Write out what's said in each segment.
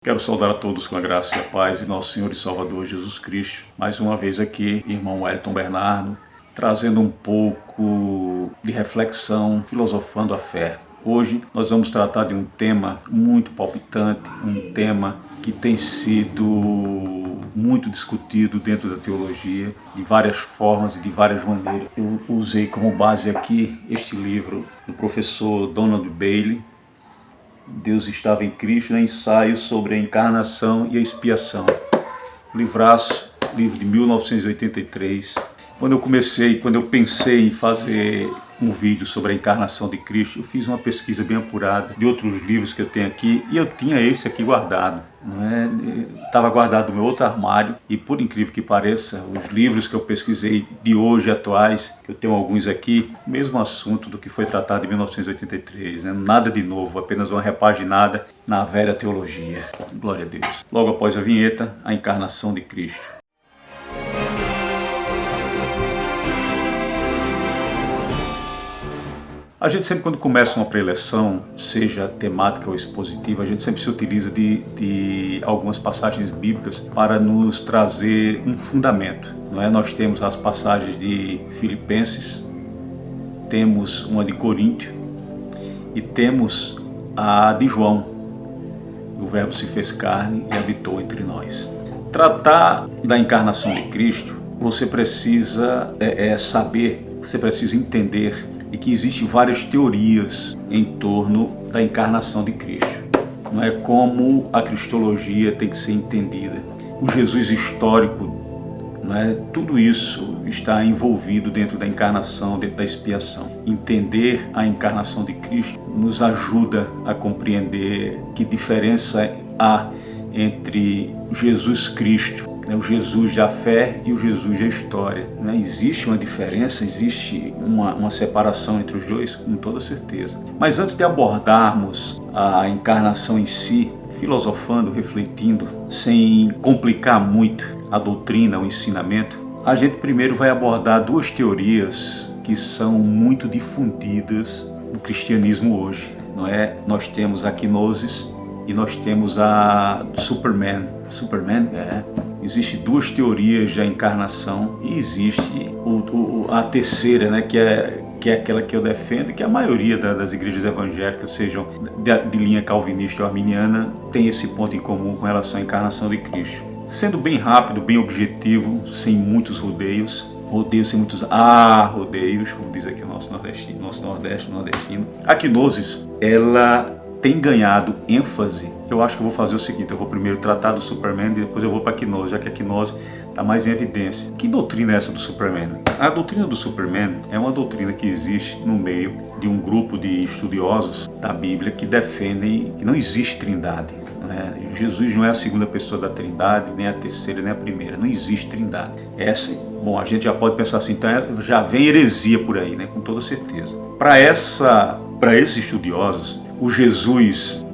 Quero saudar a todos com a graça e a paz de nosso Senhor e Salvador Jesus Cristo. Mais uma vez aqui, irmão Wellington Bernardo, trazendo um pouco de reflexão, filosofando a fé. Hoje nós vamos tratar de um tema muito palpitante, um tema que tem sido muito discutido dentro da teologia, de várias formas e de várias maneiras. Eu usei como base aqui este livro do professor Donald Bailey, Deus estava em Cristo, ensaio sobre a encarnação e a expiação. Livraço, livro de 1983. Quando eu pensei em fazer um vídeo sobre a encarnação de Cristo, eu fiz uma pesquisa bem apurada de outros livros que eu tenho aqui e eu tinha esse aqui guardado. Estava guardado no meu outro armário e, por incrível que pareça, os livros que eu pesquisei de hoje, atuais, que eu tenho alguns aqui, mesmo assunto do que foi tratado em 1983, nada de novo, apenas uma repaginada na velha teologia. Glória a Deus. Logo após a vinheta, a encarnação de Cristo. A gente sempre, quando começa uma preleção, seja temática ou expositiva, a gente sempre se utiliza de algumas passagens bíblicas para nos trazer um fundamento. Nós temos as passagens de Filipenses, temos uma de Coríntio e temos a de João. O Verbo se fez carne e habitou entre nós. Tratar da encarnação de Cristo, você precisa saber, você precisa entender e que existem várias teorias em torno da encarnação de Cristo. Não é como a cristologia tem que ser entendida. O Jesus histórico, tudo isso está envolvido dentro da encarnação, dentro da expiação. Entender a encarnação de Cristo nos ajuda a compreender que diferença há entre Jesus Cristo, o Jesus da fé e o Jesus da história. Existe uma diferença, existe uma separação entre os dois, com toda certeza. Mas antes de abordarmos a encarnação em si, filosofando, refletindo, sem complicar muito a doutrina, o ensinamento, a gente primeiro vai abordar duas teorias que são muito difundidas no cristianismo hoje. Nós temos a quinosis e nós temos a Superman. Existem duas teorias da encarnação e existe a terceira, que é aquela que eu defendo, que a maioria das igrejas evangélicas, sejam de linha calvinista ou arminiana, tem esse ponto em comum com relação à encarnação de Cristo. Sendo bem rápido, bem objetivo, sem muitos rodeios, sem muitos rodeios, como diz aqui o nosso nordestino. A quinosis, ela tem ganhado ênfase. Eu acho que eu vou fazer o seguinte: eu vou primeiro tratar do Superman e depois eu vou para a quinose, já que a quinose está mais em evidência. Que doutrina é essa do Superman? A doutrina do Superman é uma doutrina que existe no meio de um grupo de estudiosos da Bíblia que defendem que não existe trindade. Jesus não é a segunda pessoa da trindade, nem a terceira, nem a primeira. Não existe trindade. A gente já pode pensar assim, então já vem heresia por aí, com toda certeza. Para esses estudiosos, o Jesus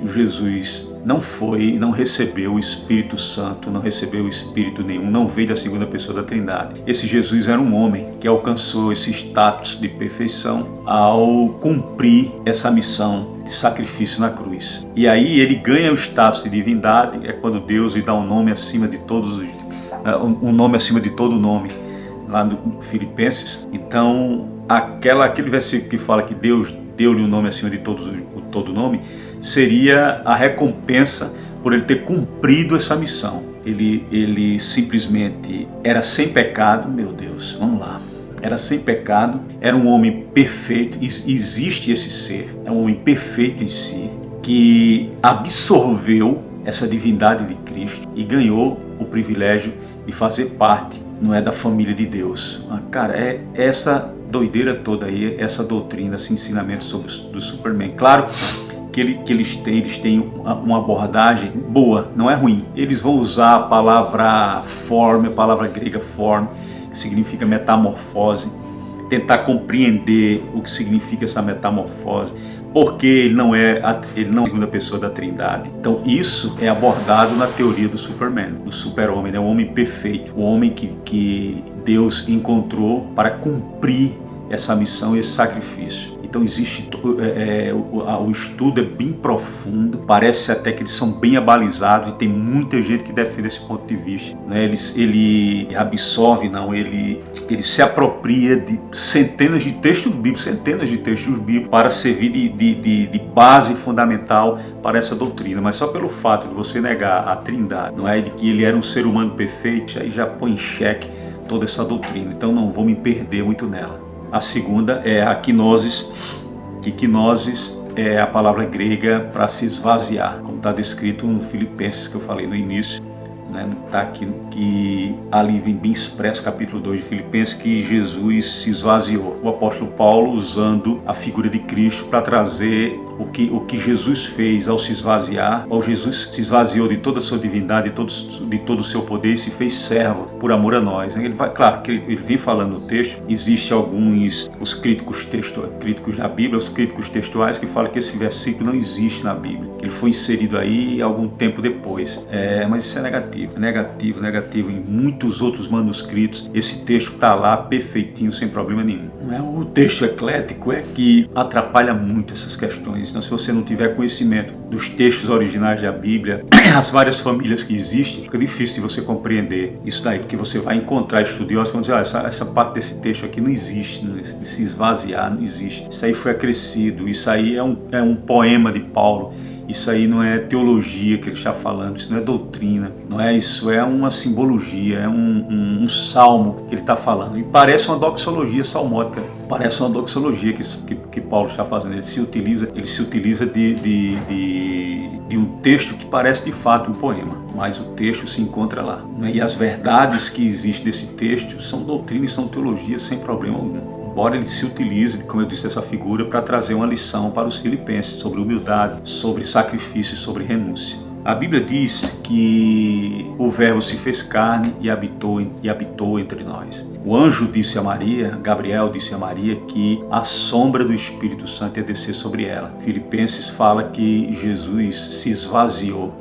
não recebeu o Espírito Santo, não recebeu Espírito nenhum, não veio da segunda pessoa da Trindade. Esse Jesus era um homem que alcançou esse status de perfeição ao cumprir essa missão de sacrifício na cruz. E aí ele ganha o status de divindade, é quando Deus lhe dá um nome acima de um nome acima de todo nome, lá no Filipenses. Então, aquele versículo que fala que Deus deu-lhe um nome acima de todo nome, seria a recompensa por ele ter cumprido essa missão. Ele simplesmente era sem pecado, meu Deus, vamos lá. Era sem pecado, era um homem perfeito, existe esse ser, é um homem perfeito em si, que absorveu essa divindade de Cristo e ganhou o privilégio de fazer parte, da família de Deus. Cara, essa doideira toda aí, essa doutrina, esse ensinamento do Superman. Claro que eles têm uma abordagem boa, não é ruim. Eles vão usar a palavra form, a palavra grega form, que significa metamorfose, tentar compreender o que significa essa metamorfose, porque ele não é a segunda pessoa da Trindade. Então isso é abordado na teoria do Superman, do super-homem, o homem perfeito, o homem que Deus encontrou para cumprir essa missão e esse sacrifício. Então Então existe o estudo é bem profundo, parece até que eles são bem abalizados, e tem muita gente que defende esse ponto de vista, né? Ele absorve, ele se apropria de centenas de textos bíblicos, para servir de base fundamental para essa doutrina. Mas só pelo fato de você negar a Trindade, não é, de que ele era um ser humano perfeito, aí já põe em xeque toda essa doutrina. Então não vou me perder muito nela. A segunda é a quinosis, que quinosis é a palavra grega para se esvaziar, como está descrito no Filipenses, que eu falei no início. Está aqui que ali vem bem expresso, capítulo 2 de Filipenses, que Jesus se esvaziou. O apóstolo Paulo usando a figura de Cristo para trazer o que Jesus fez ao se esvaziar. Jesus se esvaziou de toda a sua divindade, de todo o seu poder, e se fez servo por amor a nós. Ele vai, claro que ele vem falando no texto, existe alguns os críticos da Bíblia, os críticos textuais, que falam que esse versículo não existe na Bíblia, que ele foi inserido aí algum tempo depois. Mas isso é negativo. Em muitos outros manuscritos esse texto está lá perfeitinho, sem problema nenhum. O texto eclético é que atrapalha muito essas questões. Então, se você não tiver conhecimento dos textos originais da Bíblia, as várias famílias que existem, fica difícil de você compreender isso daí, porque você vai encontrar estudiosos que vão dizer, essa parte desse texto aqui não existe, de se esvaziar, não existe. Isso aí foi acrescido, isso aí é um poema de Paulo. Isso aí não é teologia que ele está falando, isso não é doutrina, não é, isso é uma simbologia, é um salmo que ele está falando. E parece uma doxologia salmótica, parece uma doxologia que Paulo está fazendo. Ele se utiliza de um texto que parece de fato um poema, mas o texto se encontra lá. E as verdades que existem desse texto são doutrina e são teologia sem problema algum. Embora ele se utilize, como eu disse, dessa figura para trazer uma lição para os filipenses sobre humildade, sobre sacrifício, sobre renúncia. A Bíblia diz que o Verbo se fez carne e habitou entre nós. O anjo disse a Maria, Gabriel disse a Maria, que a sombra do Espírito Santo ia descer sobre ela. Filipenses fala que Jesus se esvaziou.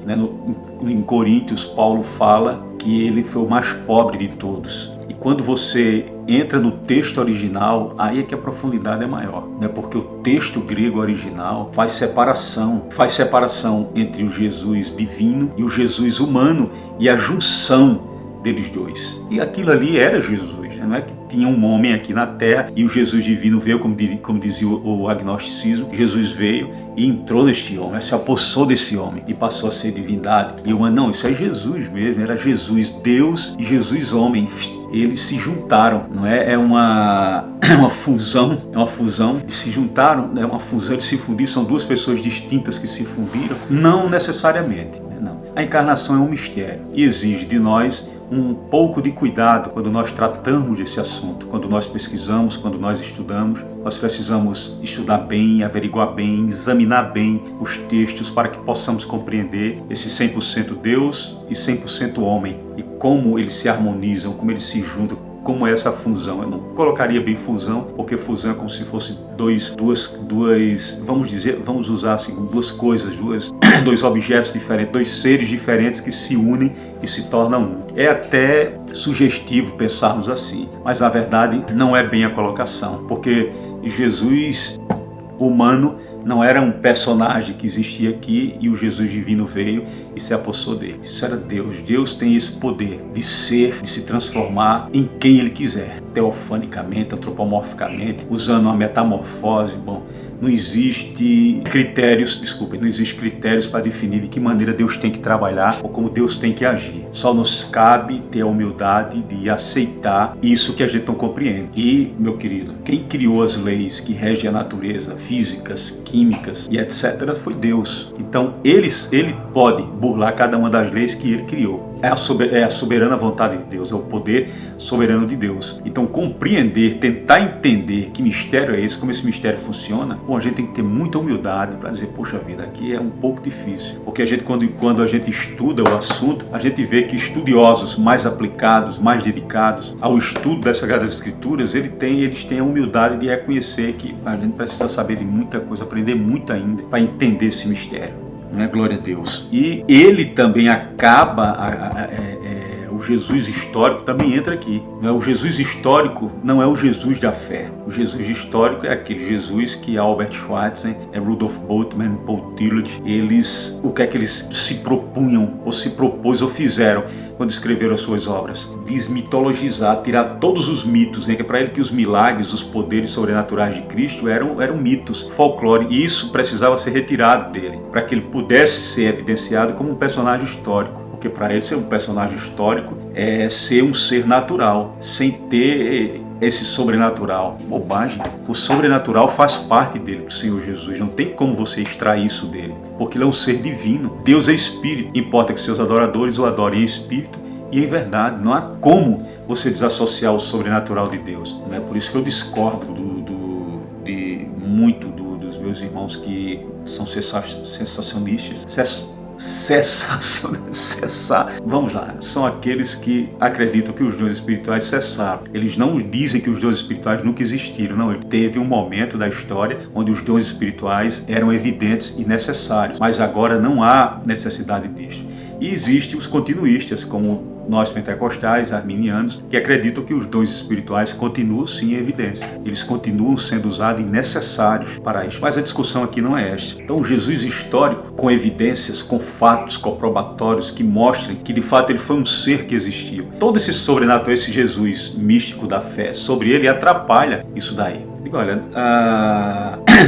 Em Coríntios, Paulo fala que ele foi o mais pobre de todos. E quando você entra no texto original, aí é que a profundidade é maior, porque o texto grego original faz separação entre o Jesus divino e o Jesus humano, e a junção deles dois. E aquilo ali era Jesus, não é que tinha um homem aqui na Terra e o Jesus divino veio, como dizia o agnosticismo. Jesus veio e entrou neste homem, se apossou desse homem e passou a ser divindade. E não, isso é Jesus mesmo, era Jesus Deus e Jesus homem. Eles se juntaram, não é? É uma fusão, eles se juntaram, é uma fusão, eles se fundiram, são duas pessoas distintas que se fundiram? Não necessariamente, não. A encarnação é um mistério e exige de nós um pouco de cuidado quando nós tratamos desse assunto, quando nós pesquisamos, quando nós estudamos. Nós precisamos estudar bem, averiguar bem, examinar bem os textos para que possamos compreender esse 100% Deus e 100% homem, e como eles se harmonizam, como eles se juntam, como é essa fusão. Eu não colocaria bem fusão, porque fusão é como se fosse duas, vamos usar assim, duas coisas, dois objetos diferentes, dois seres diferentes que se unem e se tornam um. É até sugestivo pensarmos assim, mas na verdade não é bem a colocação, porque Jesus humano não era um personagem que existia aqui e o Jesus divino veio e se apossou dele. Isso era Deus. Deus tem esse poder de ser, de se transformar em quem ele quiser, teofanicamente, antropomorficamente, usando uma metamorfose. Não existe critérios para definir de que maneira Deus tem que trabalhar ou como Deus tem que agir. Só nos cabe ter a humildade de aceitar isso que a gente não compreende. E, meu querido, quem criou as leis que regem a natureza, físicas, químicas e etc., foi Deus. Então, ele pode burlar cada uma das leis que ele criou. É a soberana vontade de Deus, é o poder soberano de Deus. Então, compreender, tentar entender que mistério é esse, como esse mistério funciona, a gente tem que ter muita humildade para dizer, poxa vida, aqui é um pouco difícil. Porque a gente, quando a gente estuda o assunto, a gente vê que estudiosos mais aplicados, mais dedicados ao estudo das Sagradas Escrituras, eles têm a humildade de reconhecer que a gente precisa saber de muita coisa, aprender muito ainda para entender esse mistério. Glória a Deus. E ele também acaba, O Jesus histórico também entra aqui. O Jesus histórico não é o Jesus da fé. O Jesus histórico é aquele Jesus que Albert Schweitzer, Rudolf Bultmann, Paul Tillich, o que é que eles se propunham, ou se propôs, ou fizeram quando escreveram as suas obras? Desmitologizar, tirar todos os mitos, né? Que é para ele que os milagres, os poderes sobrenaturais de Cristo eram mitos, folclore, e isso precisava ser retirado dele, para que ele pudesse ser evidenciado como um personagem histórico. Porque para ele ser um personagem histórico é ser um ser natural, sem ter esse sobrenatural. Bobagem. O sobrenatural faz parte dele, do Senhor Jesus. Não tem como você extrair isso dele, porque ele é um ser divino. Deus é espírito. Importa que seus adoradores o adorem em espírito e em verdade. Não há como você desassociar o sobrenatural de Deus. Não é por isso que eu discordo de muito dos meus irmãos que são sensacionistas. Vamos lá, são aqueles que acreditam que os dons espirituais cessaram. Eles não dizem que os dons espirituais nunca existiram, não. Teve um momento da história onde os dons espirituais eram evidentes e necessários, mas agora não há necessidade disso. E existem os continuistas, como nós pentecostais, arminianos, que acreditam que os dons espirituais continuam sim em evidência. Eles continuam sendo usados e necessários para isso. Mas a discussão aqui não é esta. Então, o Jesus histórico, com evidências, com fatos comprobatórios que mostrem que de fato ele foi um ser que existiu. Todo esse sobrenatural, esse Jesus místico da fé, sobre ele atrapalha isso daí. Digo, olha,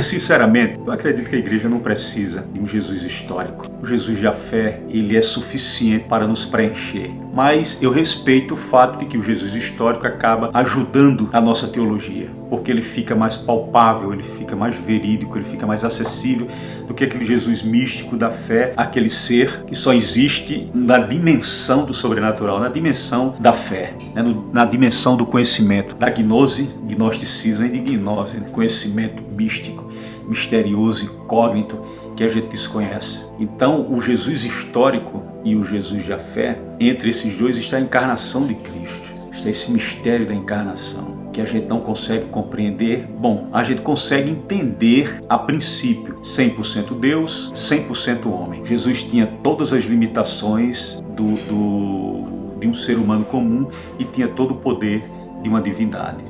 sinceramente, eu acredito que a igreja não precisa de um Jesus histórico. O Jesus da fé, ele é suficiente para nos preencher. Mas eu respeito o fato de que o Jesus histórico acaba ajudando a nossa teologia, porque ele fica mais palpável, ele fica mais verídico, ele fica mais acessível do que aquele Jesus místico da fé, aquele ser que só existe na dimensão do sobrenatural, na dimensão da fé, né? Na dimensão do conhecimento, da gnose, gnosticismo e de gnose, né? Conhecimento místico, misterioso, incógnito, que a gente desconhece. Então, o Jesus histórico e o Jesus da fé, entre esses dois está a encarnação de Cristo, está esse mistério da encarnação, que a gente não consegue compreender. Bom, a gente consegue entender a princípio, 100% Deus, 100% homem. Jesus tinha todas as limitações de um ser humano comum e tinha todo o poder de uma divindade.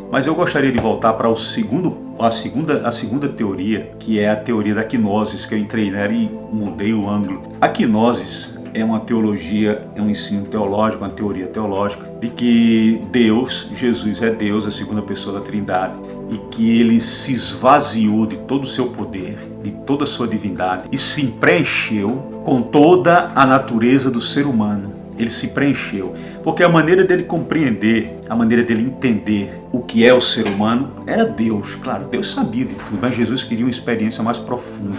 Mas eu gostaria de voltar para a segunda teoria, que é a teoria da quinosis, que eu entrei nela e mudei o ângulo. A quinosis é uma teologia, é um ensino teológico, uma teoria teológica, de que Deus, Jesus é Deus, a segunda pessoa da Trindade, e que ele se esvaziou de todo o seu poder, de toda a sua divindade, e se preencheu com toda a natureza do ser humano. Ele se preencheu, porque a maneira dele compreender, a maneira dele entender o que é o ser humano era Deus. Claro, Deus sabia de tudo, mas Jesus queria uma experiência mais profunda.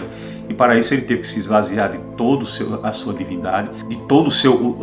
E para isso ele teve que se esvaziar de toda a sua divindade, de todo o seu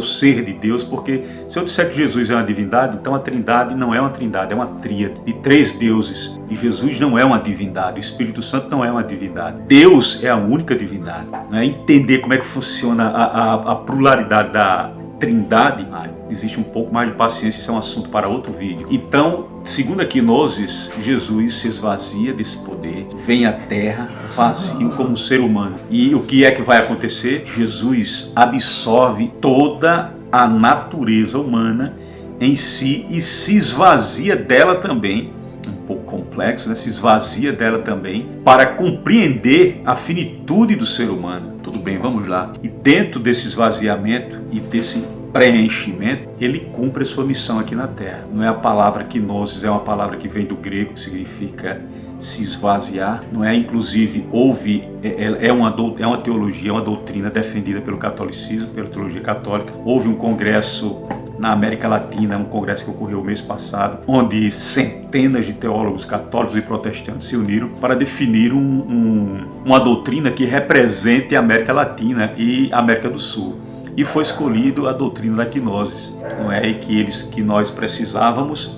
ser de Deus, porque se eu disser que Jesus é uma divindade, então a Trindade não é uma trindade, é uma tríade de 3 deuses. E Jesus não é uma divindade, o Espírito Santo não é uma divindade. Deus é a única divindade. Né? Entender como é que funciona a pluralidade da Trindade, existe um pouco mais de paciência, isso é um assunto para outro vídeo. Então, segundo a quinosis, Jesus se esvazia desse poder, vem à Terra vazio como um ser humano. E o que é que vai acontecer? Jesus absorve toda a natureza humana em si e se esvazia dela também, um pouco complexo, né? Se esvazia dela também para compreender a finitude do ser humano. Tudo bem, vamos lá. E dentro desse esvaziamento e desse preenchimento, ele cumpre a sua missão aqui na Terra. Não é a palavra quinosis, é uma palavra que vem do grego, que significa se esvaziar. Não é, inclusive, é uma teologia, é uma doutrina defendida pelo catolicismo, pela teologia católica. Houve um congresso na América Latina, um congresso que ocorreu o mês passado, onde centenas de teólogos católicos e protestantes se uniram para definir uma doutrina que represente a América Latina e a América do Sul. E foi escolhido a doutrina da quinosis, não é? E que nós precisávamos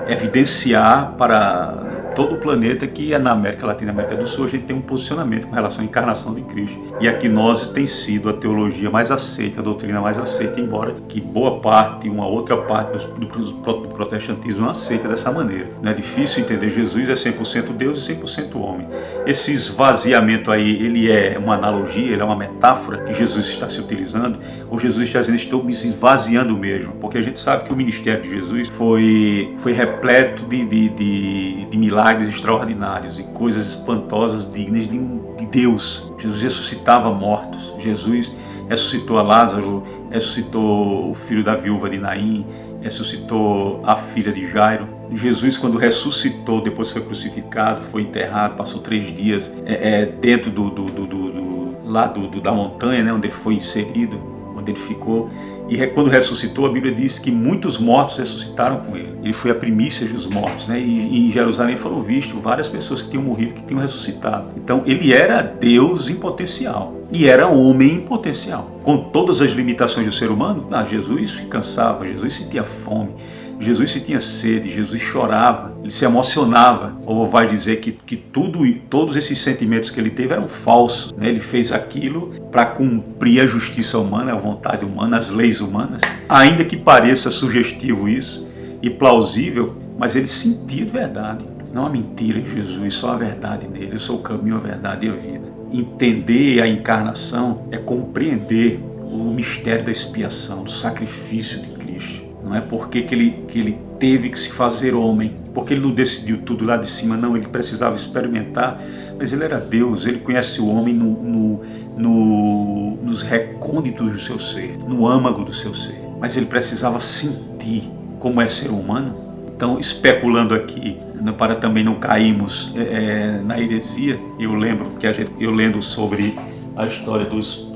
evidenciar para todo o planeta, que é na América Latina e América do Sul, a gente tem um posicionamento com relação à encarnação de Cristo. E aqui nós tem sido a teologia mais aceita, a doutrina mais aceita, embora que boa parte, uma outra parte do protestantismo não aceita dessa maneira. Não é difícil entender, Jesus é 100% Deus e 100% homem. Esse esvaziamento aí, ele é uma analogia, ele é uma metáfora que Jesus está se utilizando, ou Jesus está dizendo, estou me esvaziando mesmo, porque a gente sabe que o ministério de Jesus foi repleto de milagres extraordinários e coisas espantosas dignas de Deus. Jesus ressuscitava mortos, Jesus ressuscitou a Lázaro, ressuscitou o filho da viúva de Naim, ressuscitou a filha de Jairo. Jesus, quando ressuscitou, depois foi crucificado, foi enterrado, passou 3 dias dentro da montanha, né, onde ele foi inserido, onde ele ficou. E quando ressuscitou, a Bíblia diz que muitos mortos ressuscitaram com ele. Ele foi a primícia dos mortos, né? E em Jerusalém foram vistos várias pessoas que tinham morrido, que tinham ressuscitado. Então ele era Deus em potencial e era homem em potencial. Com todas as limitações do ser humano, Jesus se cansava, Jesus sentia fome, Jesus sentia sede, Jesus chorava, ele se emocionava. Ou vai dizer que todos esses sentimentos que ele teve eram falsos, né? Ele fez aquilo para cumprir a justiça humana, a vontade humana, as leis humanas. Ainda que pareça sugestivo isso e plausível, mas ele sentia de verdade. Não há mentira em Jesus, só a verdade nele. Eu sou o caminho, a verdade e a vida. Entender a encarnação é compreender o mistério da expiação, do sacrifício de Cristo. Não é porque que ele teve que se fazer homem, porque ele não decidiu tudo lá de cima, não, ele precisava experimentar, mas ele era Deus, ele conhece o homem nos recônditos do seu ser, no âmago do seu ser, mas ele precisava sentir como é ser humano. Então, especulando aqui, para também não cairmos na heresia, eu lendo sobre a história dos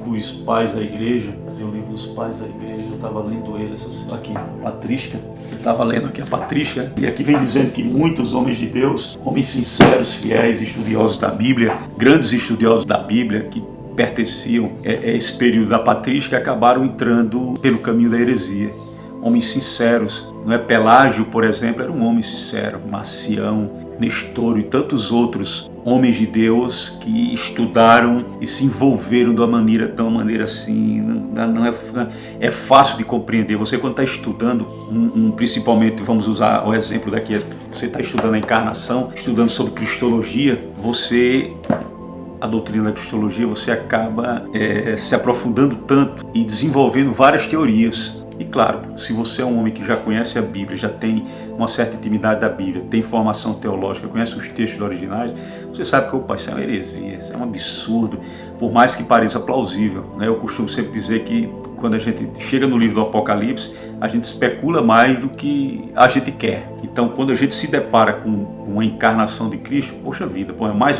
pais da igreja, eu li dos pais da igreja, eu estava lendo ele, aqui, Patrística, eu estava lendo aqui a Patrística, e aqui vem dizendo que muitos homens de Deus, homens sinceros, fiéis, estudiosos da Bíblia, grandes estudiosos da Bíblia, que pertenciam a esse período da Patrística, acabaram entrando pelo caminho da heresia. Homens sinceros, não é? Pelágio, por exemplo, era um homem sincero, Marcião, Nestor e tantos outros homens de Deus que estudaram e se envolveram de uma maneira assim, não é fácil de compreender. Você, quando está estudando, principalmente, vamos usar o exemplo daqui, você está estudando a encarnação, estudando sobre cristologia, a doutrina da cristologia, você acaba se aprofundando tanto e desenvolvendo várias teorias. E claro, se você é um homem que já conhece a Bíblia, já tem uma certa intimidade da Bíblia, tem formação teológica, conhece os textos originais, você sabe que, opa, isso é uma heresia, isso é um absurdo, por mais que pareça plausível, né? Eu costumo sempre dizer que quando a gente chega no livro do Apocalipse, a gente especula mais do que a gente quer. Então, quando a gente se depara com uma encarnação de Cristo, poxa vida,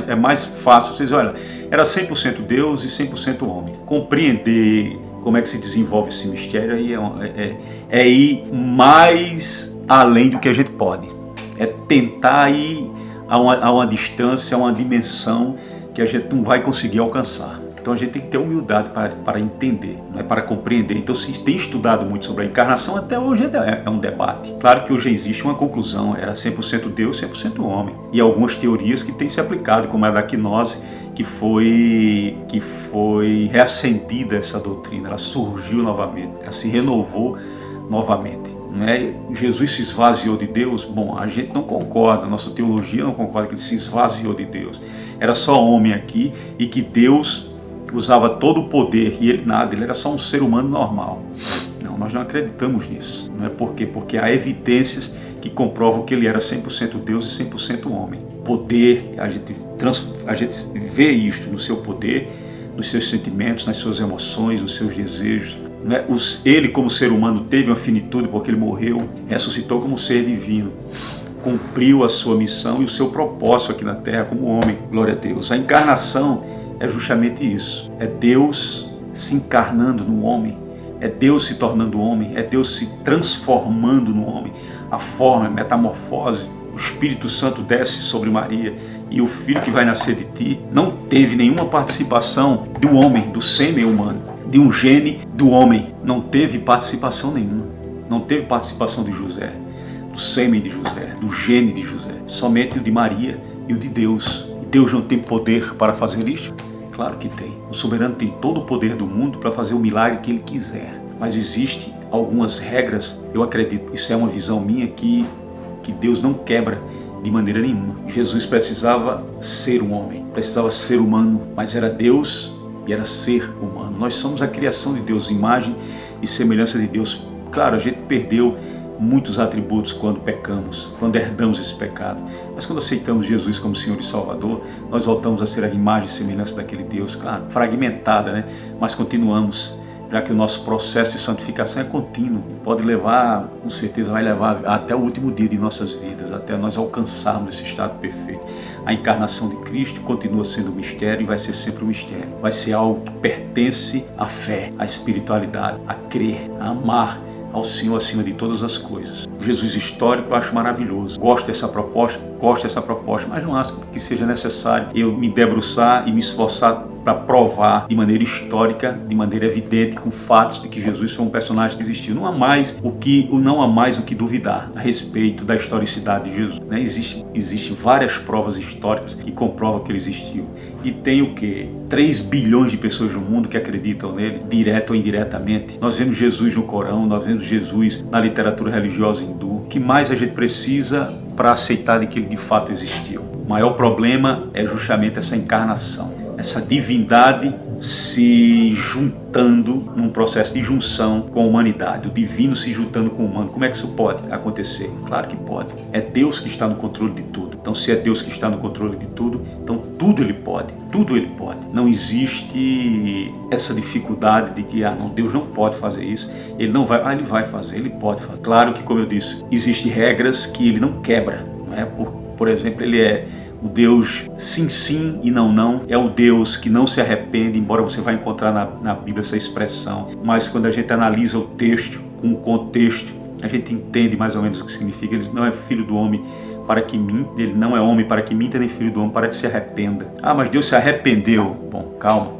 é mais fácil. Vocês olham, era 100% Deus e 100% homem. Compreender como é que se desenvolve esse mistério aí é ir mais além do que a gente pode. É tentar ir a uma distância, a uma dimensão que a gente não vai conseguir alcançar. Então a gente tem que ter humildade para entender, né, para compreender. Então, se tem estudado muito sobre a encarnação, até hoje é um debate. Claro que hoje existe uma conclusão, era 100% Deus, 100% homem. E algumas teorias que têm se aplicado, como a da quinose, que foi reacendida essa doutrina, ela surgiu novamente, ela se renovou novamente. Né? Jesus se esvaziou de Deus? Bom, a gente não concorda, a nossa teologia não concorda que ele se esvaziou de Deus. Era só homem aqui e que Deus usava todo o poder e ele nada, ele era só um ser humano normal. Não, nós não acreditamos nisso. Não é por quê? Porque há evidências que comprovam que ele era 100% Deus e 100% homem. Poder, a gente vê isto no seu poder, nos seus sentimentos, nas suas emoções, nos seus desejos. Não é? Ele, como ser humano, teve uma finitude porque ele morreu, ressuscitou como ser divino, cumpriu a sua missão e o seu propósito aqui na Terra como homem. Glória a Deus. A encarnação é justamente isso. É Deus se encarnando no homem, é Deus se tornando homem, é Deus se transformando no homem. A forma, a metamorfose, o Espírito Santo desce sobre Maria e o filho que vai nascer de ti não teve nenhuma participação do homem, do sêmen humano, de um gene do homem. Não teve participação nenhuma. Não teve participação de José. do sêmen de José, do gene de José, somente o de Maria e o de Deus. E Deus não tem poder para fazer isso? Claro que tem. O soberano tem todo o poder do mundo para fazer o milagre que ele quiser. Mas existem algumas regras, eu acredito, isso é uma visão minha, que Deus não quebra de maneira nenhuma. Jesus precisava ser um homem, precisava ser humano, mas era Deus e era ser humano. Nós somos a criação de Deus, imagem e semelhança de Deus. Claro, a gente perdeu muitos atributos quando pecamos, quando herdamos esse pecado. Mas quando aceitamos Jesus como Senhor e Salvador, nós voltamos a ser a imagem e semelhança daquele Deus, claro, fragmentada, né? Mas continuamos, já que o nosso processo de santificação é contínuo. Pode levar, com certeza vai levar até o último dia de nossas vidas, até nós alcançarmos esse estado perfeito. A encarnação de Cristo continua sendo um mistério e vai ser sempre um mistério. Vai ser algo que pertence à fé, à espiritualidade, a crer, a amar ao Senhor acima de todas as coisas. O Jesus histórico eu acho maravilhoso. Gosto dessa proposta, mas não acho que seja necessário eu me debruçar e me esforçar para provar de maneira histórica, de maneira evidente, com fatos de que Jesus foi um personagem que existiu. Não há mais o que duvidar a respeito da historicidade de Jesus, né? Existem várias provas históricas que comprovam que ele existiu. E tem o quê? 3 bilhões de pessoas no mundo que acreditam nele, direto ou indiretamente. Nós vemos Jesus no Corão, nós vemos Jesus na literatura religiosa hindu. O que mais a gente precisa para aceitar de que ele de fato existiu? O maior problema é justamente essa encarnação, essa divindade se juntando num processo de junção com a humanidade, o divino se juntando com o humano. Como é que isso pode acontecer? Claro que pode. É Deus que está no controle de tudo. Então, se é Deus que está no controle de tudo, então tudo ele pode. Tudo ele pode. Não existe essa dificuldade de que não, Deus não pode fazer isso. Ele não vai, ele vai fazer, ele pode fazer. Claro que, como eu disse, existem regras que ele não quebra. Não é? Por exemplo, ele é o Deus sim, sim e não, não. É o Deus que não se arrepende, embora você vai encontrar na Bíblia essa expressão. Mas quando a gente analisa o texto, com o contexto, a gente entende mais ou menos o que significa. Ele não é filho do homem para que minta, ele não é homem para que minta, nem filho do homem para que se arrependa. Mas Deus se arrependeu. Bom, calma.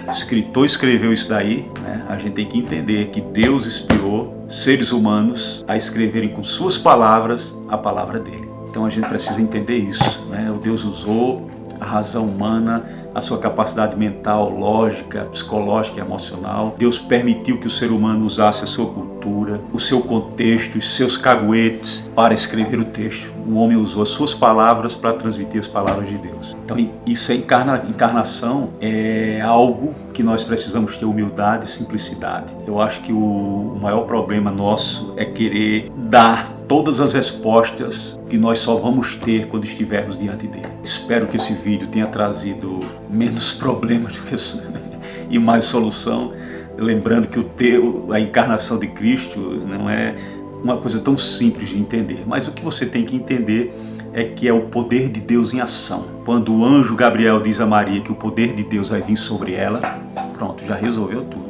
O escritor escreveu isso daí, né? A gente tem que entender que Deus inspirou seres humanos a escreverem com suas palavras a palavra dele. Então a gente precisa entender isso, né? O Deus usou a razão humana, a sua capacidade mental, lógica, psicológica e emocional. Deus permitiu que o ser humano usasse a sua cultura, o seu contexto, os seus caguetes para escrever o texto. O homem usou as suas palavras para transmitir as palavras de Deus. Então isso é encarnação, é algo que nós precisamos ter humildade e simplicidade. Eu acho que o maior problema nosso é querer dar todas as respostas que nós só vamos ter quando estivermos diante dele. Espero que esse vídeo tenha trazido menos problemas e mais solução. Lembrando que a encarnação de Cristo não é uma coisa tão simples de entender, mas o que você tem que entender é que é o poder de Deus em ação. Quando o anjo Gabriel diz a Maria que o poder de Deus vai vir sobre ela, pronto, já resolveu tudo.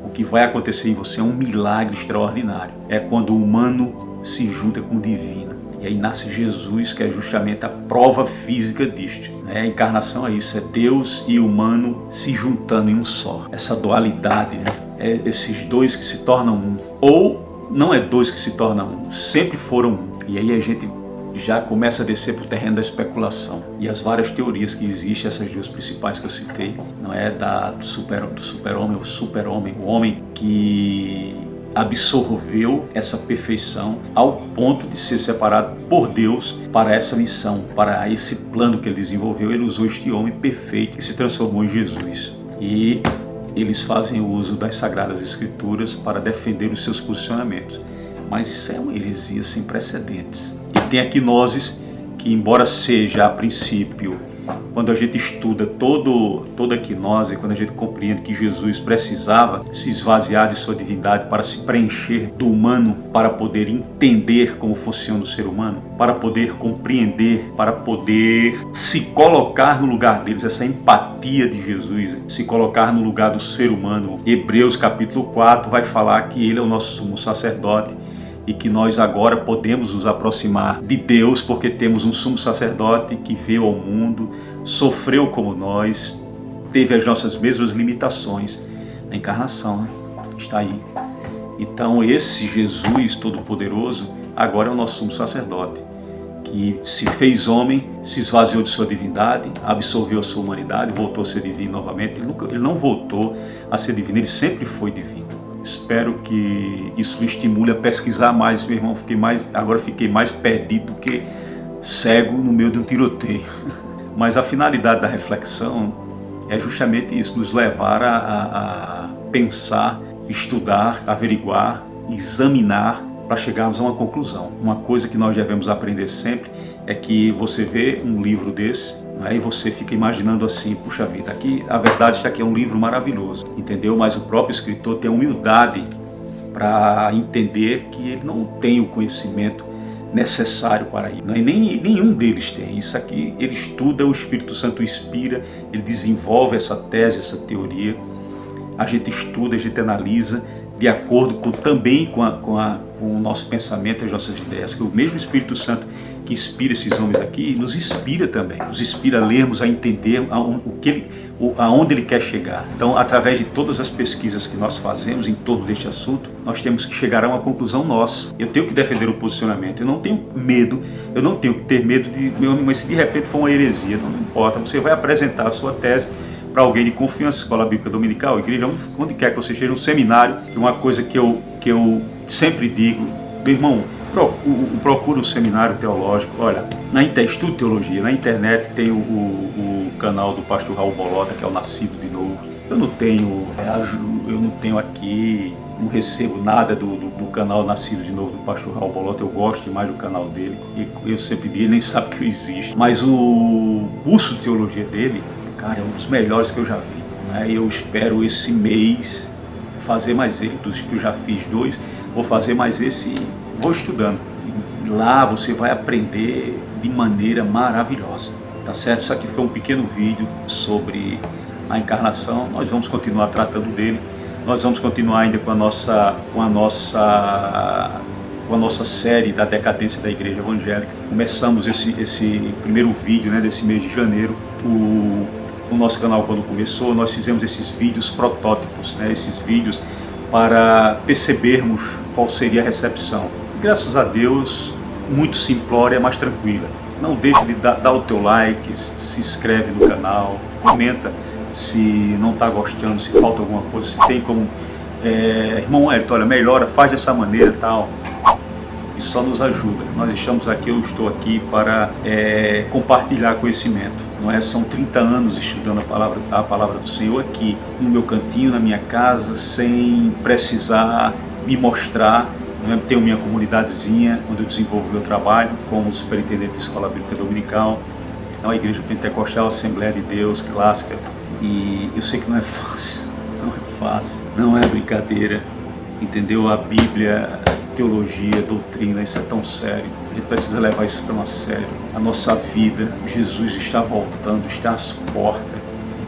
O que vai acontecer em você é um milagre extraordinário. É quando o humano se junta com o divino. E aí nasce Jesus, que é justamente a prova física disto. A encarnação é isso, é Deus e o humano se juntando em um só. Essa dualidade, né? É esses dois que se tornam um. Ou não é dois que se tornam um, sempre foram um. E aí a gente já começa a descer para o terreno da especulação. E as várias teorias que existem, essas duas principais que eu citei, não é do super-homem, o homem que absorveu essa perfeição ao ponto de ser separado por Deus para essa missão, para esse plano que ele desenvolveu. Ele usou este homem perfeito que se transformou em Jesus. E eles fazem uso das Sagradas Escrituras para defender os seus posicionamentos. Mas isso é uma heresia sem precedentes. E tem aqui nozes que, embora seja a princípio, quando a gente estuda toda a quinose, quando a gente compreende que Jesus precisava se esvaziar de sua divindade para se preencher do humano, para poder entender como funciona o ser humano, para poder compreender, para poder se colocar no lugar deles, essa empatia de Jesus, se colocar no lugar do ser humano. Hebreus capítulo 4 vai falar que ele é o nosso sumo sacerdote, e que nós agora podemos nos aproximar de Deus porque temos um sumo sacerdote que veio ao mundo, sofreu como nós, teve as nossas mesmas limitações. A encarnação, né? Está aí. Então esse Jesus Todo-Poderoso agora é o nosso sumo sacerdote, que se fez homem, se esvaziou de sua divindade, absorveu a sua humanidade, voltou a ser divino novamente. Ele não voltou a ser divino, ele sempre foi divino. Espero que isso me estimule a pesquisar mais, meu irmão. Agora fiquei mais perdido do que cego no meio de um tiroteio. Mas a finalidade da reflexão é justamente isso, nos levar a pensar, estudar, averiguar, examinar, para chegarmos a uma conclusão. Uma coisa que nós devemos aprender sempre é que você vê um livro desse, né, e você fica imaginando assim, puxa vida, aqui, a verdade está aqui, é um livro maravilhoso, entendeu? Mas o próprio escritor tem a humildade para entender que ele não tem o conhecimento necessário para isso, né? E nenhum deles tem. Isso aqui ele estuda, o Espírito Santo inspira, ele desenvolve essa tese, essa teoria, a gente estuda, a gente analisa, de acordo também com o nosso pensamento e as nossas ideias, que o mesmo Espírito Santo que inspira esses homens aqui, nos inspira também, nos inspira a lermos, a entender aonde ele quer chegar. Então, através de todas as pesquisas que nós fazemos em torno deste assunto, nós temos que chegar a uma conclusão nossa. Eu tenho que defender o posicionamento, eu não tenho que ter medo de, meu amigo, mas se de repente for uma heresia, não importa, você vai apresentar a sua tese para alguém de confiança, escola bíblica dominical, igreja, onde quer que você esteja, um seminário, que é uma coisa que eu sempre digo, meu irmão, procura um seminário teológico. Olha, estudo teologia, na internet tem o canal do pastor Raul Bolota, que é o Nascido de Novo. Eu não tenho aqui, não recebo nada do canal Nascido de Novo do pastor Raul Bolota. Eu gosto mais do canal dele, e eu sempre digo, ele nem sabe que eu existo. Mas o curso de teologia dele, cara, é um dos melhores que eu já vi, né? Eu espero esse mês fazer mais ele, dos que eu já fiz 2, vou fazer mais esse, vou estudando. Lá você vai aprender de maneira maravilhosa, tá certo? Isso aqui foi um pequeno vídeo sobre a encarnação. Nós vamos continuar tratando dele, nós vamos continuar ainda com a nossa série da decadência da igreja evangélica. Começamos esse primeiro vídeo, né, desse mês de janeiro. O nosso canal, quando começou, nós fizemos esses vídeos protótipos, né, esses vídeos para percebermos qual seria a recepção. E, graças a Deus, muito simplória, mas tranquila. Não deixe de dar o teu like, se inscreve no canal, comenta se não está gostando, se falta alguma coisa, se tem como, irmão Elton, olha, melhora, faz dessa maneira e tal. Isso só nos ajuda. Nós estamos aqui, eu estou aqui para compartilhar conhecimento. Não é? São 30 anos estudando a palavra do Senhor aqui, no meu cantinho, na minha casa, sem precisar me mostrar. Não é? Tenho minha comunidadezinha, onde eu desenvolvo meu trabalho como superintendente de escola bíblica dominical. É uma igreja pentecostal, Assembleia de Deus, clássica. E eu sei que não é fácil, não é brincadeira, entendeu? A Bíblia, teologia, doutrina, isso é tão sério. A gente precisa levar isso tão a sério. A nossa vida, Jesus está voltando, está às portas,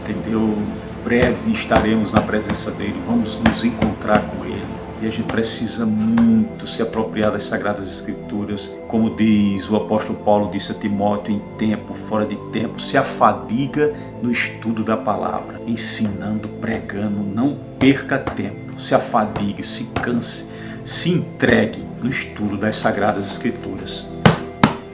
entendeu? Breve estaremos na presença dele, vamos nos encontrar com ele. E a gente precisa muito se apropriar das Sagradas Escrituras. Como diz o apóstolo Paulo, disse a Timóteo, em tempo, fora de tempo, se afadiga no estudo da palavra, ensinando, pregando, não perca tempo, se afadigue, se canse, se entregue no estudo das Sagradas Escrituras.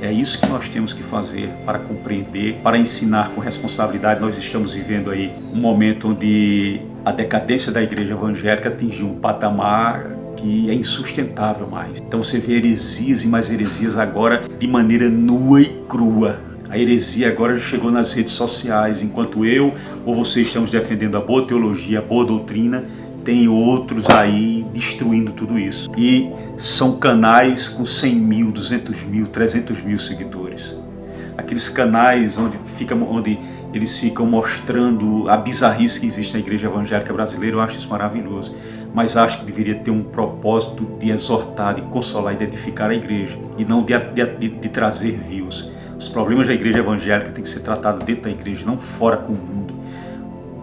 É isso que nós temos que fazer para compreender, para ensinar com responsabilidade. Nós estamos vivendo aí um momento onde a decadência da igreja evangélica atingiu um patamar que é insustentável mais. Então você vê heresias e mais heresias agora de maneira nua e crua. A heresia agora chegou nas redes sociais. Enquanto eu ou você estamos defendendo a boa teologia, a boa doutrina, tem outros aí destruindo tudo isso. E são canais com 100 mil, 200 mil, 300 mil seguidores. Aqueles canais onde eles ficam mostrando a bizarrice que existe na igreja evangélica brasileira, eu acho isso maravilhoso. Mas acho que deveria ter um propósito de exortar, de consolar e de edificar a igreja, e não de trazer views. Os problemas da igreja evangélica têm que ser tratados dentro da igreja, não fora com o mundo.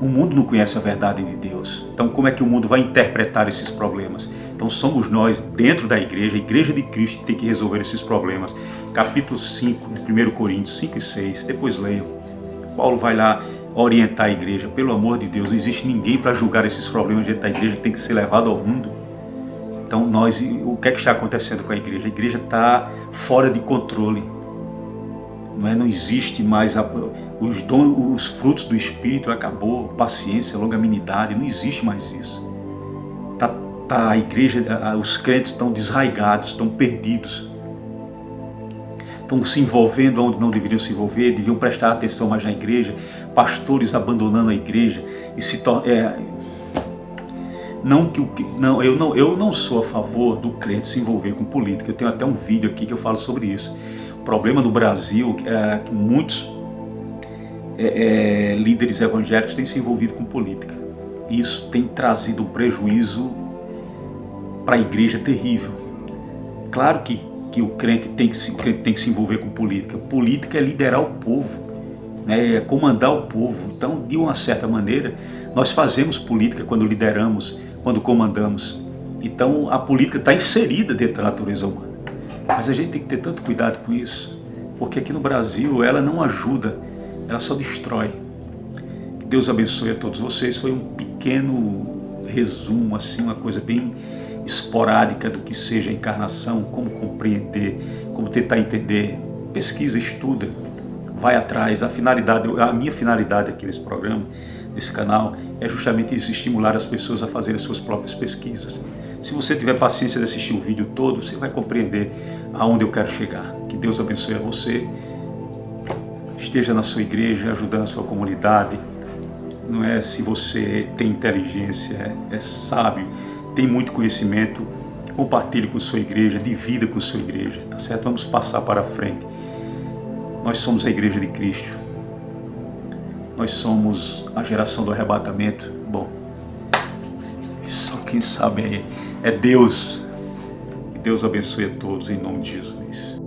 O mundo não conhece a verdade de Deus. Então como é que o mundo vai interpretar esses problemas? Então somos nós, dentro da igreja, a igreja de Cristo, que tem que resolver esses problemas. Capítulo 5 de 1 Coríntios 5 e 6, depois leiam. Paulo vai lá orientar a igreja. Pelo amor de Deus, não existe ninguém para julgar esses problemas dentro da igreja, que tem que ser levado ao mundo. Então o que é que está acontecendo com a igreja? A igreja está fora de controle. Não existe mais os frutos do Espírito, acabou, paciência, longanimidade, não existe mais isso. A igreja, os crentes estão desraigados, estão perdidos, estão se envolvendo onde não deveriam se envolver, deviam prestar atenção mais na igreja, pastores abandonando a igreja e se eu não sou a favor do crente se envolver com política. Eu tenho até um vídeo aqui que eu falo sobre isso. O problema no Brasil é que muitos líderes evangélicos têm se envolvido com política. Isso tem trazido um prejuízo para a igreja terrível. Claro que o crente tem que se envolver com política. Política é liderar o povo, é comandar o povo. Então, de uma certa maneira, nós fazemos política quando lideramos, quando comandamos. Então, a política está inserida dentro da natureza humana. Mas a gente tem que ter tanto cuidado com isso, porque aqui no Brasil ela não ajuda, ela só destrói. Que Deus abençoe a todos vocês. Foi um pequeno resumo, assim, uma coisa bem esporádica do que seja a encarnação, como compreender, como tentar entender. Pesquisa, estuda, vai atrás. A minha finalidade aqui nesse programa, nesse canal, é justamente isso, estimular as pessoas a fazerem as suas próprias pesquisas. Se você tiver paciência de assistir o vídeo todo, você vai compreender aonde eu quero chegar. Que Deus abençoe a você. Esteja na sua igreja, ajudando a sua comunidade. Não é se você tem inteligência, é sábio, tem muito conhecimento, compartilhe com sua igreja, divida com sua igreja, tá certo? Vamos passar para frente. Nós somos a igreja de Cristo. Nós somos a geração do arrebatamento. Bom, só quem sabe é Deus. Que Deus abençoe a todos em nome de Jesus.